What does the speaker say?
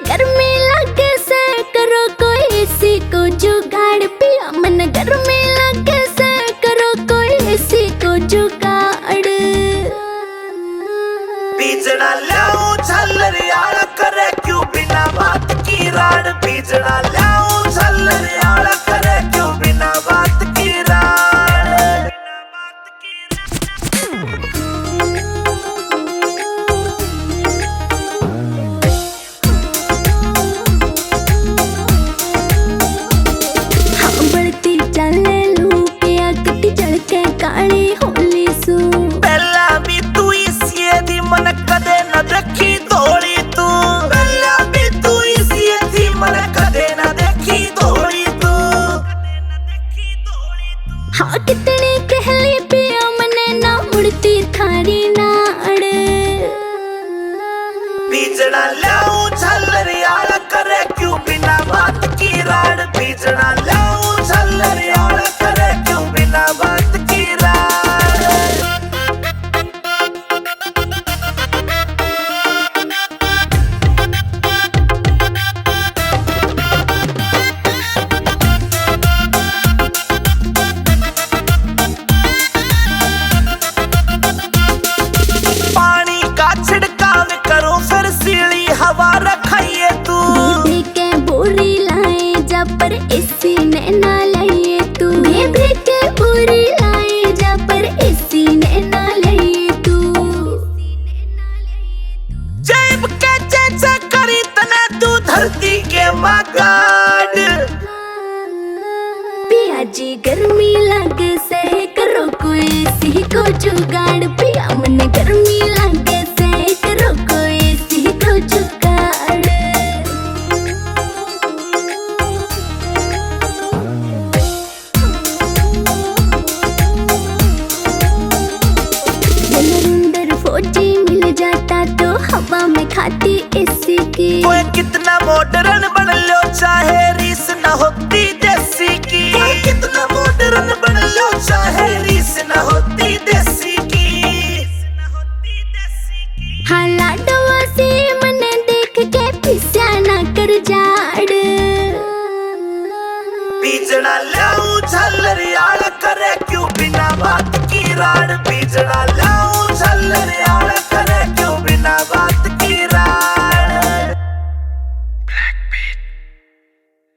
गर्मी लगे से करो कोई एसी को जुगाड़ पिया मन गर्मी लगे से करो कोई एसी को जुगाड़ बीजना लाऊं झल्लर यार करे क्यों बिना बात की राड बीजना लाऊं झल्लर यार करे क्यों बिना बात की राड। हाँ बढ़ती चले लू पिया कटी चढ़ के काली होली सू पहला भी तू इसी दी मन कदे न देखी धोली तू पहला भी तू इसी दी मन कदे न देखी धोली तू। हाँ कितनी कहली पिया मने ना मुड़ती थारी नाड़ बीजना लाऊं झल्लर यार करे क्यों बिना बात की राड बीजना लाऊं झल्लर यार करे क्यों बिना बात की राड। पानी का छिड़काव करो फिर सीली हवा रखाइए तू बेबी के बोरी लाए जा पर इसी ने ना लिए तू बेबी के बोरी लाए जा पर इसी ने ना लिए तू जेब के जैसे करी तने तू धरती के मगाड पिया जी गर्मी लगे से करो कोई सी को जुगाड़ पिया मन गर्मी लगे से करो कोई सी को जुगाड़ अंदर फौजी मिल जाता तो हवा में खाती एसी की कोई कितना मॉडर्न बन लो चाहे रीस न होती देसी की कोई कितना मॉडर्न बन लो चाहे रीस न होती देसी की। हाँ लाडवा से मने देख के पिस्या ना कर जाड़ बीजना लाऊं झल्लर यार करे क्यों बिना बात की राड बीजना लाऊं झल्लर यार करे क्यों बिना बात